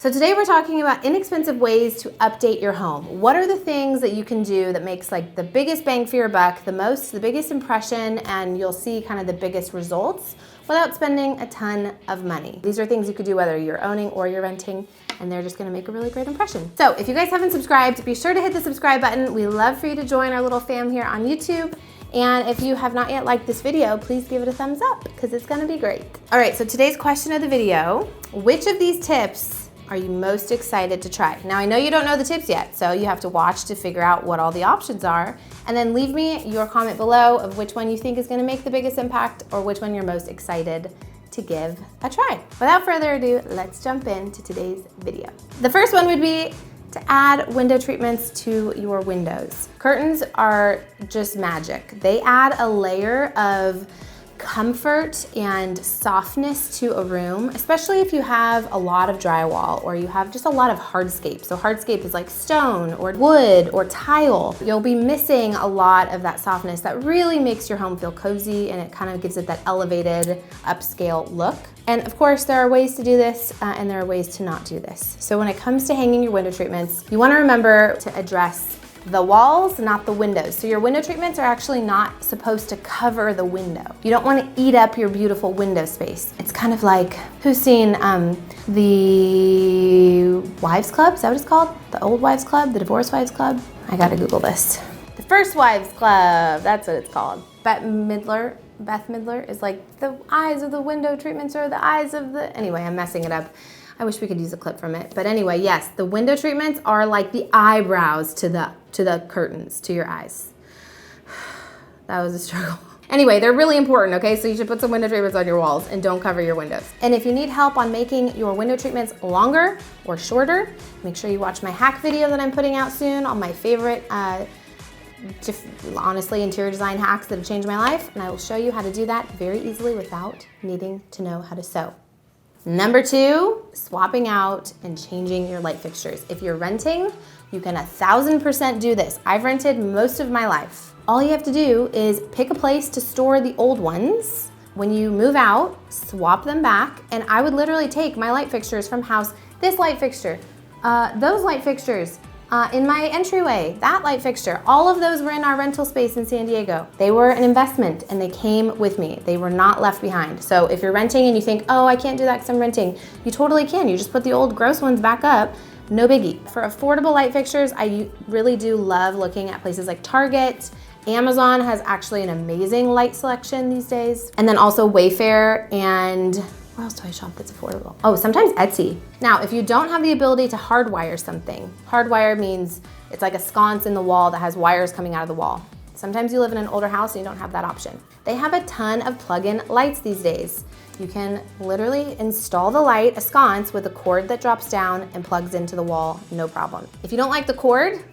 So today we're talking about inexpensive ways to update your home. What are the things that you can do that makes like the biggest bang for your buck, the biggest impression, and you'll see kind of the biggest results without spending a ton of money. These are things you could do whether you're owning or you're renting, and they're just gonna make a really great impression. So if you guys haven't subscribed, be sure to hit the subscribe button. We love for you to join our little fam here on YouTube. And if you have not yet liked this video, please give it a thumbs up because it's gonna be great. All right, so today's question of the video, which of these tips are you most excited to try? Now I know you don't know the tips yet, so you have to watch to figure out what all the options are, and then leave me your comment below of which one you think is gonna make the biggest impact or which one you're most excited to give a try. Without further ado, let's jump into today's video. The first one would be to add window treatments to your windows. Curtains are just magic. They add a layer of comfort and softness to a room, especially if you have a lot of drywall or you have just a lot of hardscape. So hardscape is like stone or wood or tile. You'll be missing a lot of that softness that really makes your home feel cozy, and it kind of gives it that elevated upscale look. And of course, there are ways to do this and there are ways to not do this. So when it comes to hanging your window treatments, you want to remember to address the walls, not the windows. So your window treatments are actually not supposed to cover the window. You don't want to eat up your beautiful window space. It's kind of like, who's seen the Wives Club? Is that what it's called? The Old Wives Club? The Divorced Wives Club? I gotta Google this. The First Wives Club, that's what it's called. Beth Midler is like, the eyes of the window treatments are the eyes of the, anyway, I'm messing it up. I wish we could use a clip from it. But anyway, yes, the window treatments are like the eyebrows to the curtains, to your eyes. That was a struggle. Anyway, they're really important, okay? So you should put some window treatments on your walls and don't cover your windows. And if you need help on making your window treatments longer or shorter, make sure you watch my hack video that I'm putting out soon on my favorite, honestly, interior design hacks that have changed my life. And I will show you how to do that very easily without needing to know how to sew. Number two, swapping out and changing your light fixtures. If you're renting, you can 1000% do this. I've rented most of my life. All you have to do is pick a place to store the old ones. When you move out, swap them back, and I would literally take my light fixtures from house, this light fixture, those light fixtures, in my entryway, that light fixture, all of those were in our rental space in San Diego. They were an investment and they came with me. They were not left behind. So if you're renting and you think, oh, I can't do that because I'm renting, you totally can. You just put the old gross ones back up, no biggie. For affordable light fixtures, I really do love looking at places like Target. Amazon has actually an amazing light selection these days. And then also Wayfair, and where else do I shop that's affordable? Oh, sometimes Etsy. Now, if you don't have the ability to hardwire something, hardwire means it's like a sconce in the wall that has wires coming out of the wall. Sometimes you live in an older house and you don't have that option. They have a ton of plug-in lights these days. You can literally install the light, a sconce, with a cord that drops down and plugs into the wall, no problem. If you don't like the cord,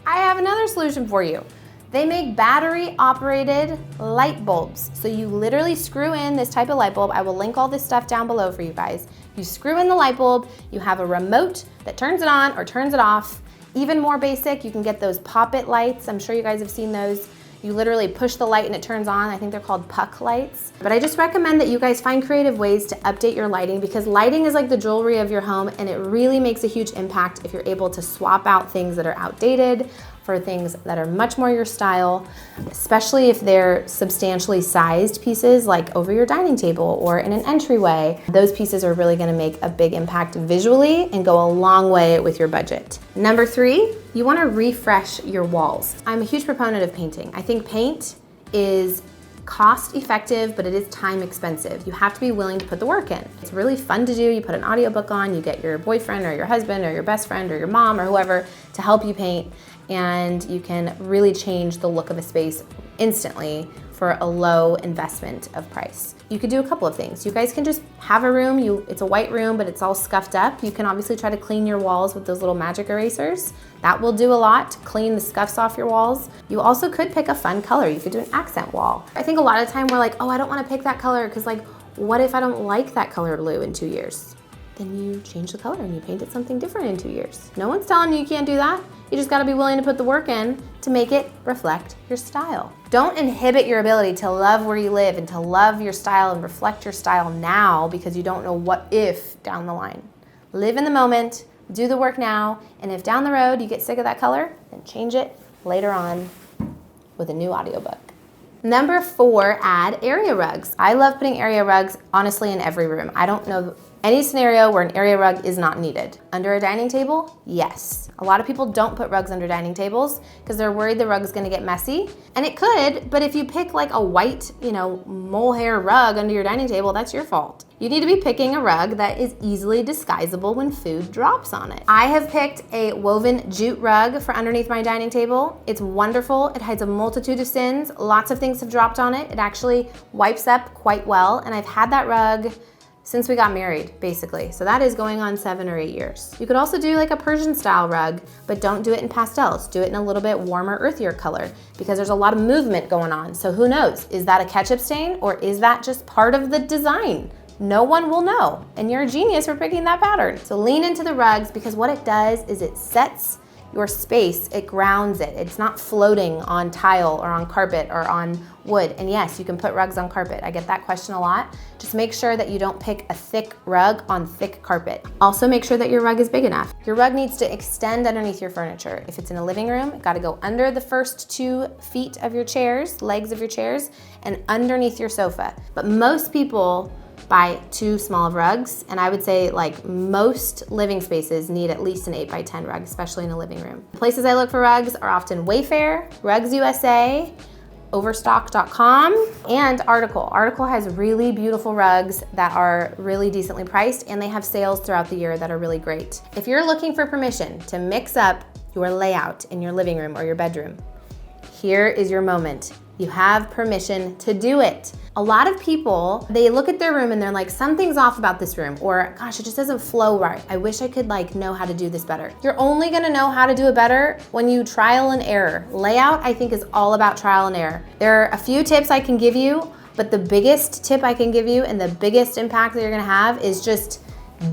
I have another solution for you. They make battery-operated light bulbs. So you literally screw in this type of light bulb. I will link all this stuff down below for you guys. You screw in the light bulb, you have a remote that turns it on or turns it off. Even more basic, you can get those pop-it lights. I'm sure you guys have seen those. You literally push the light and it turns on. I think they're called puck lights. But I just recommend that you guys find creative ways to update your lighting, because lighting is like the jewelry of your home, and it really makes a huge impact if you're able to swap out things that are outdated for things that are much more your style, especially if they're substantially sized pieces like over your dining table or in an entryway. Those pieces are really gonna make a big impact visually and go a long way with your budget. Number three, you wanna refresh your walls. I'm a huge proponent of painting. I think paint is cost effective, but it is time expensive. You have to be willing to put the work in. It's really fun to do. You put an audiobook on, you get your boyfriend or your husband or your best friend or your mom or whoever to help you paint, and you can really change the look of a space instantly for a low investment of price. You could do a couple of things. You guys can just have a room, it's a white room, but it's all scuffed up. You can obviously try to clean your walls with those little magic erasers. That will do a lot to clean the scuffs off your walls. You also could pick a fun color. You could do an accent wall. I think a lot of the time we're like, oh, I don't want to pick that color because, like, what if I don't like that color blue in 2 years? Then you change the color and you paint it something different in 2 years. No one's telling you can't do that. You just gotta be willing to put the work in to make it reflect your style. Don't inhibit your ability to love where you live and to love your style and reflect your style now because you don't know what if down the line. Live in the moment, do the work now, and if down the road you get sick of that color, then change it later on with a new audiobook. Number 4, add area rugs. I love putting area rugs, honestly, in every room. I don't know any scenario where an area rug is not needed. Under a dining table? Yes. A lot of people don't put rugs under dining tables because they're worried the rug is gonna get messy. And it could, but if you pick like a white, mohair rug under your dining table, that's your fault. You need to be picking a rug that is easily disguisable when food drops on it. I have picked a woven jute rug for underneath my dining table. It's wonderful. It hides a multitude of sins. Lots of things have dropped on it. It actually wipes up quite well. And I've had that rug since we got married, basically. So that is going on 7 or 8 years. You could also do like a Persian style rug, but don't do it in pastels. Do it in a little bit warmer, earthier color because there's a lot of movement going on. So who knows? Is that a ketchup stain or is that just part of the design? No one will know, and you're a genius for picking that pattern. So lean into the rugs because what it does is it sets your space, it grounds it. It's not floating on tile or on carpet or on wood. And yes, you can put rugs on carpet. I get that question a lot. Just make sure that you don't pick a thick rug on thick carpet. Also make sure that your rug is big enough. Your rug needs to extend underneath your furniture. If it's in a living room, it gotta go under the first 2 feet of your chairs, legs of your chairs, and underneath your sofa. But most people buy too small of rugs, and I would say like most living spaces need at least an 8x10 rug, especially in a living room. Places I look for rugs are often Wayfair, Rugs USA, Overstock.com, and Article. Article has really beautiful rugs that are really decently priced, and they have sales throughout the year that are really great. If you're looking for permission to mix up your layout in your living room or your bedroom, here is your moment. You have permission to do it. A lot of people, they look at their room and they're like, something's off about this room, or gosh, it just doesn't flow right. I wish I could know how to do this better. You're only gonna know how to do it better when you trial and error. Layout, I think, is all about trial and error. There are a few tips I can give you, but the biggest tip I can give you and the biggest impact that you're gonna have is just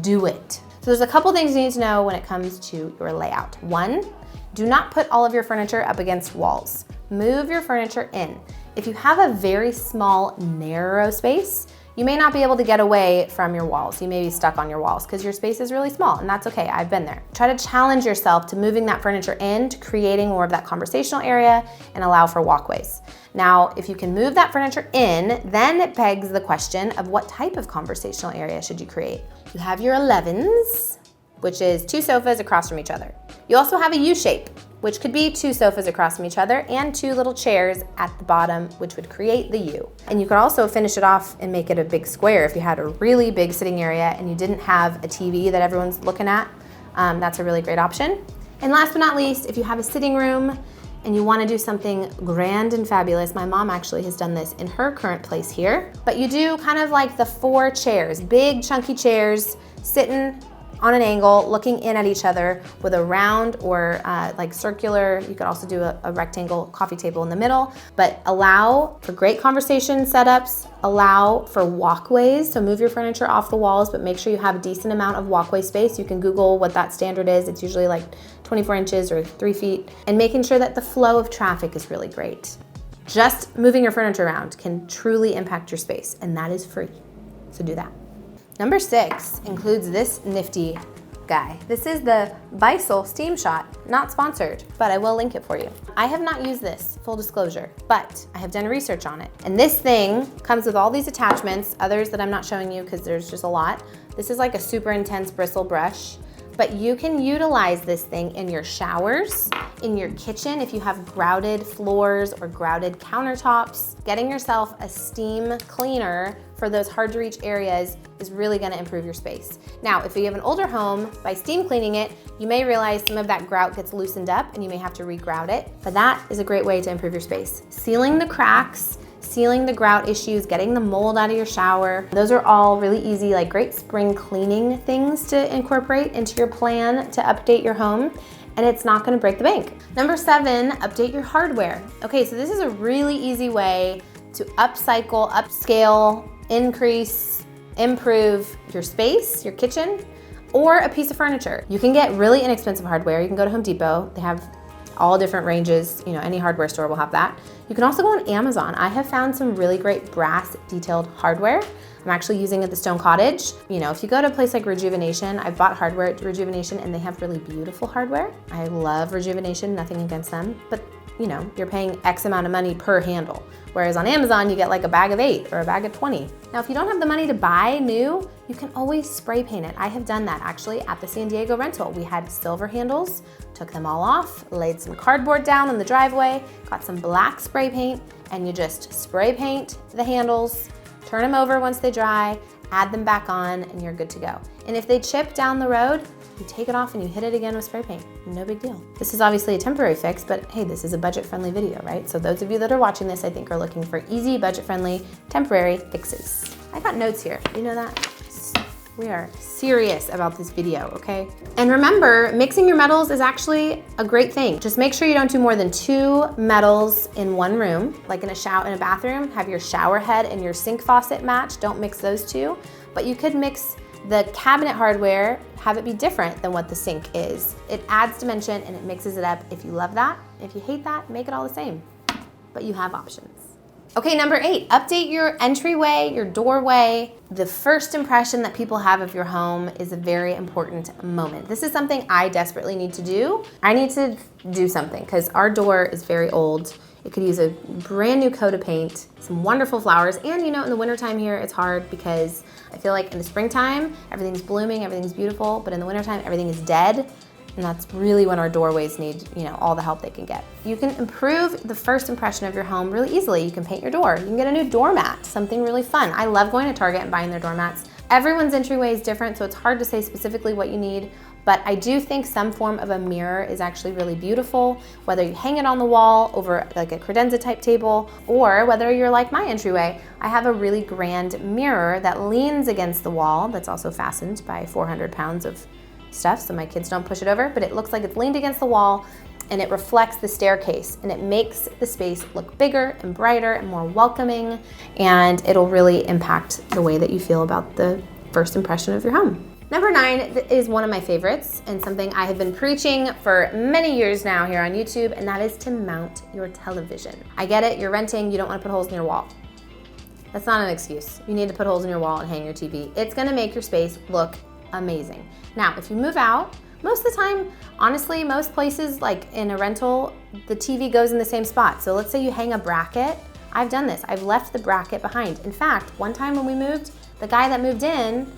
do it. So there's a couple things you need to know when it comes to your layout. 1, do not put all of your furniture up against walls. Move your furniture in. If you have a very small, narrow space, you may not be able to get away from your walls. You may be stuck on your walls because your space is really small, and that's okay, I've been there. Try to challenge yourself to moving that furniture in, to creating more of that conversational area and allow for walkways. Now, if you can move that furniture in, then it begs the question of what type of conversational area should you create? You have your 11s, which is 2 sofas across from each other. You also have a U shape, which could be 2 sofas across from each other and 2 little chairs at the bottom, which would create the U. And you could also finish it off and make it a big square if you had a really big sitting area and you didn't have a TV that everyone's looking at. That's a really great option. And last but not least, if you have a sitting room and you want to do something grand and fabulous, my mom actually has done this in her current place here, but you do kind of like the 4 chairs, big chunky chairs sitting on an angle, looking in at each other with a round or like circular. You could also do a rectangle coffee table in the middle, but allow for great conversation setups, allow for walkways. So move your furniture off the walls, but make sure you have a decent amount of walkway space. You can Google what that standard is. It's usually like 24 inches or 3 feet, and making sure that the flow of traffic is really great. Just moving your furniture around can truly impact your space, and that is free. So do that. Number 6 includes this nifty guy. This is the Beisel Steam Shot, not sponsored, but I will link it for you. I have not used this, full disclosure, but I have done research on it. And this thing comes with all these attachments, others that I'm not showing you because there's just a lot. This is like a super intense bristle brush, but you can utilize this thing in your showers, in your kitchen, if you have grouted floors or grouted countertops. Getting yourself a steam cleaner for those hard to reach areas is really gonna improve your space. Now, if you have an older home, by steam cleaning it, you may realize some of that grout gets loosened up and you may have to re-grout it, but that is a great way to improve your space. Sealing the cracks, sealing the grout issues, getting the mold out of your shower. Those are all really easy, like great spring cleaning things to incorporate into your plan to update your home, and it's not gonna break the bank. Number 7, update your hardware. Okay, so this is a really easy way to upcycle, upscale, increase, improve your space, your kitchen, or a piece of furniture. You can get really inexpensive hardware. You can go to Home Depot. They have all different ranges, any hardware store will have that. You can also go on Amazon. I have found some really great brass detailed hardware. I'm actually using at the Stone Cottage. You know, if you go to a place like Rejuvenation, I've bought hardware at Rejuvenation and they have really beautiful hardware. I love Rejuvenation, nothing against them, but you know, you're paying X amount of money per handle. Whereas on Amazon, you get like a bag of 8 or a bag of 20. Now, if you don't have the money to buy new, you can always spray paint it. I have done that actually at the San Diego rental. We had silver handles, took them all off, laid some cardboard down in the driveway, got some black spray paint, and you just spray paint the handles, turn them over once they dry, add them back on, and you're good to go. And if they chip down the road, you take it off and you hit it again with spray paint. No big deal. This is obviously a temporary fix, but hey, this is a budget-friendly video, right? So those of you that are watching this, I think are looking for easy, budget-friendly, temporary fixes. I got notes here. You know that? We are serious about this video, okay? And remember, mixing your metals is actually a great thing. Just make sure you don't do more than 2 metals in one room. Like in a bathroom, have your shower head and your sink faucet match. Don't mix those 2. But you could mix the cabinet hardware, have it be different than what the sink is. It adds dimension and it mixes it up. If you love that, if you hate that, make it all the same. But you have options. Okay, number 8, update your entryway, your doorway. The first impression that people have of your home is a very important moment. This is something I desperately need to do. I need to do something because our door is very old. It could use a brand new coat of paint, some wonderful flowers, and you know, in the wintertime here, it's hard because I feel like in the springtime, everything's blooming, everything's beautiful, but in the wintertime, everything is dead. And that's really when our doorways need, you know, all the help they can get. You can improve the first impression of your home really easily. You can paint your door. You can get a new doormat, something really fun. I love going to Target and buying their doormats. Everyone's entryway is different, so it's hard to say specifically what you need, but I do think some form of a mirror is actually really beautiful, whether you hang it on the wall over like a credenza type table, or whether you're like my entryway. I have a really grand mirror that leans against the wall that's also fastened by 400 pounds of stuff so my kids don't push it over, but it looks like it's leaned against the wall and it reflects the staircase and it makes the space look bigger and brighter and more welcoming, and it'll really impact the way that you feel about the first impression of your home. Number 9 is one of my favorites and something I have been preaching for many years now here on YouTube, and that is to mount your television. I get it, you're renting, you don't want to put holes in your wall. That's not an excuse. You need to put holes in your wall and hang your TV. It's gonna make your space look amazing. Now, if you move out, most of the time, honestly, most places like in a rental, the TV goes in the same spot. So let's say you hang a bracket. I've done this. I've left the bracket behind. In fact, one time when we moved, the guy that moved in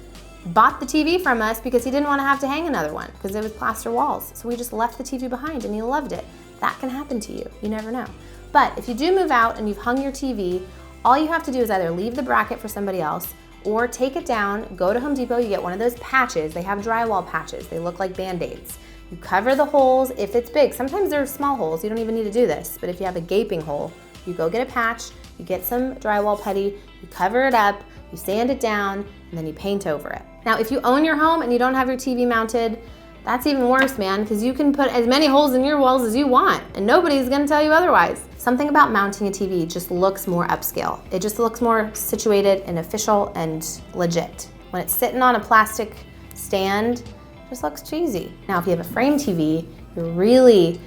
bought the TV from us because he didn't want to have to hang another one because it was plaster walls. So we just left the TV behind and he loved it. That can happen to you. You never know. But if you do move out and you've hung your TV, all you have to do is either leave the bracket for somebody else or take it down, go to Home Depot, you get one of those patches. They have drywall patches. They look like Band-Aids. You cover the holes if it's big. Sometimes they're small holes. You don't even need to do this. But if you have a gaping hole, you go get a patch, you get some drywall putty, you cover it up, you sand it down, and then you paint over it. Now, if you own your home and you don't have your TV mounted, that's even worse, man, because you can put as many holes in your walls as you want, and nobody's gonna tell you otherwise. Something about mounting a TV just looks more upscale. It just looks more situated and official and legit. When it's sitting on a plastic stand, it just looks cheesy. Now, if you have a frame TV, you're really,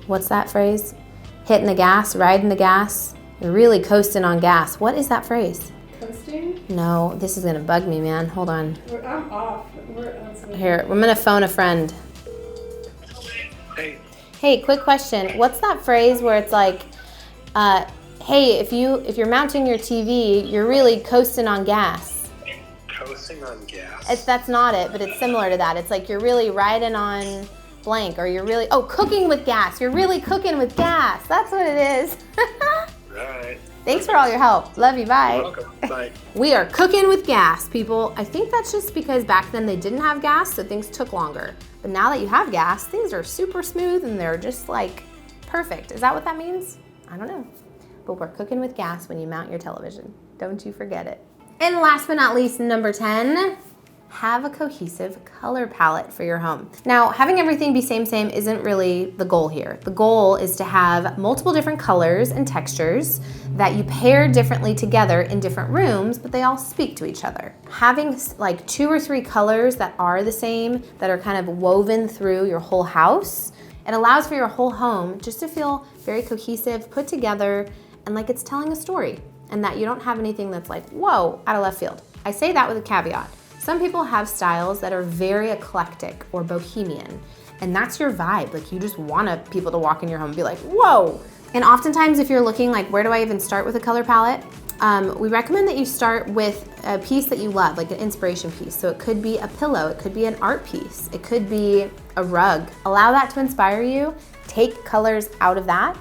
what's that phrase? Hitting the gas, riding the gas. You're really coasting on gas. What is that phrase? Coasting? No, this is gonna bug me, man. Hold on. I'm off. Here, I'm gonna phone a friend. Hey, quick question. What's that phrase where it's like, hey, if you're mounting your TV, you're really coasting on gas? Coasting on gas? That's not it, but it's similar to that. It's like you're really riding on blank, or you're really, cooking with gas. You're really cooking with gas. That's what it is. Right. Thanks for all your help. Love you, bye. You're welcome, bye. We are cooking with gas, people. I think that's just because back then they didn't have gas, so things took longer. But now that you have gas, things are super smooth and they're just like perfect. Is that what that means? I don't know. But we're cooking with gas when you mount your television. Don't you forget it. And last but not least, number 10, have a cohesive color palette for your home. Now, having everything be same isn't really the goal here. The goal is to have multiple different colors and textures that you pair differently together in different rooms, but they all speak to each other. Having like 2 or 3 colors that are the same, that are kind of woven through your whole house, it allows for your whole home just to feel very cohesive, put together, and like it's telling a story, and that you don't have anything that's like, whoa, out of left field. I say that with a caveat. Some people have styles that are very eclectic or bohemian, and that's your vibe. Like you just want people to walk in your home and be like, whoa. And oftentimes if you're looking like, where do I even start with a color palette? We recommend that you start with a piece that you love, like an inspiration piece. So it could be a pillow, it could be an art piece, it could be a rug. Allow that to inspire you, take colors out of that,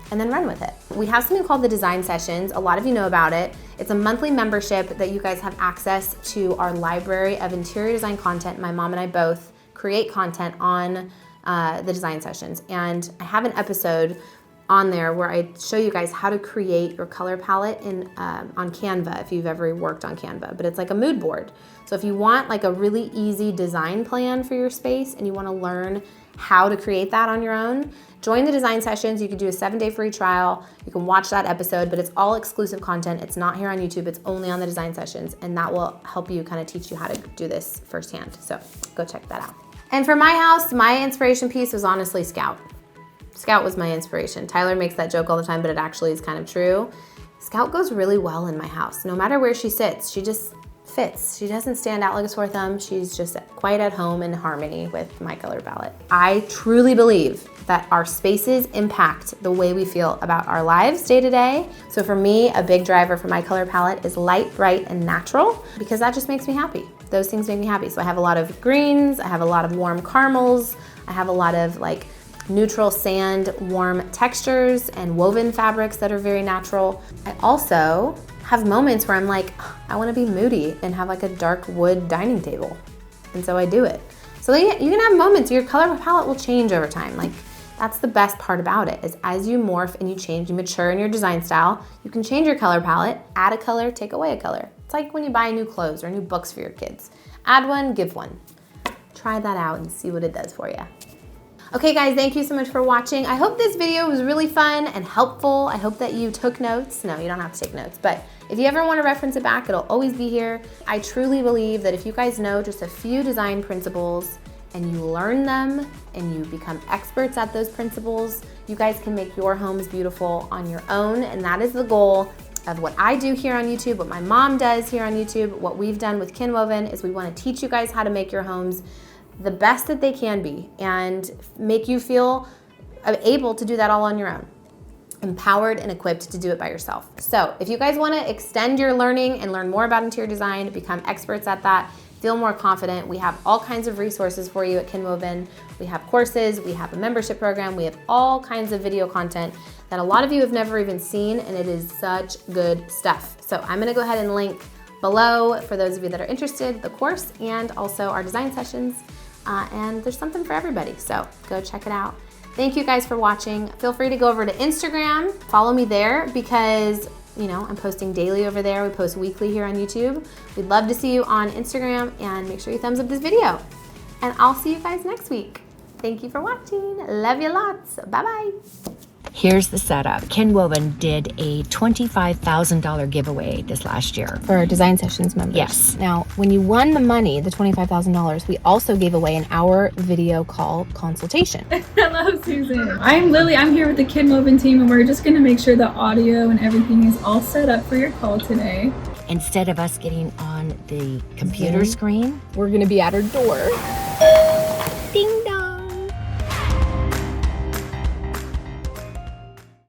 and then run with it. We have something called the Design Sessions. A lot of you know about it. It's a monthly membership that you guys have access to our library of interior design content. My mom and I both create content on the Design Sessions. And I have an episode on there where I show you guys how to create your color palette on Canva, if you've ever worked on Canva, but it's like a mood board. So if you want like a really easy design plan for your space and you want to learn how to create that on your own, join the Design Sessions. You can do a 7-day free trial. You can watch that episode, but it's all exclusive content. It's not here on YouTube. It's only on the Design Sessions, and that will help you kind of teach you how to do this firsthand. So go check that out. And for my house, my inspiration piece was honestly Scout. Scout was my inspiration. Tyler makes that joke all the time, but it actually is kind of true. Scout goes really well in my house. No matter where she sits, she just fits. She doesn't stand out like a sore thumb. She's just quite at home in harmony with my color palette. I truly believe that our spaces impact the way we feel about our lives day to day. So for me, a big driver for my color palette is light, bright, and natural, because that just makes me happy. Those things make me happy. So I have a lot of greens, I have a lot of warm caramels, I have a lot of like neutral sand, warm textures, and woven fabrics that are very natural. I also have moments where I'm like, I want to be moody and have like a dark wood dining table. And so I do it. So you can have moments, your color palette will change over time. Like that's the best part about it, is as you morph and you change, you mature in your design style, you can change your color palette, add a color, take away a color. It's like when you buy new clothes or new books for your kids. Add one, give one. Try that out and see what it does for you. Okay guys, thank you so much for watching. I hope this video was really fun and helpful. I hope that you took notes. No, you don't have to take notes, but if you ever want to reference it back, it'll always be here. I truly believe that if you guys know just a few design principles and you learn them and you become experts at those principles, you guys can make your homes beautiful on your own. And that is the goal of what I do here on YouTube, what my mom does here on YouTube, what we've done with Kinwoven is we want to teach you guys how to make your homes the best that they can be and make you feel able to do that all on your own, empowered and equipped to do it by yourself. So if you guys want to extend your learning and learn more about interior design, become experts at that, feel more confident, we have all kinds of resources for you at Kinwoven. We have courses, we have a membership program, we have all kinds of video content that a lot of you have never even seen, and it is such good stuff. So I'm gonna go ahead and link below for those of you that are interested, the course and also our design sessions. And there's something for everybody, so go check it out. Thank you guys for watching. Feel free to go over to Instagram, follow me there, because you know I'm posting daily over there. We post weekly here on YouTube. We'd love to see you on Instagram, and make sure you thumbs up this video. And I'll see you guys next week. Thank you for watching. Love you lots. Bye-bye. Here's the setup. Kinwoven did a $25,000 giveaway this last year. For our Design Sessions members. Yes. Now, when you won the money, the $25,000, we also gave away an hour video call consultation. Hello, Susan. I'm Lily. I'm here with the Kinwoven team, and we're just going to make sure the audio and everything is all set up for your call today. Instead of us getting on the computer screen, We're going to be at her door. ding dong.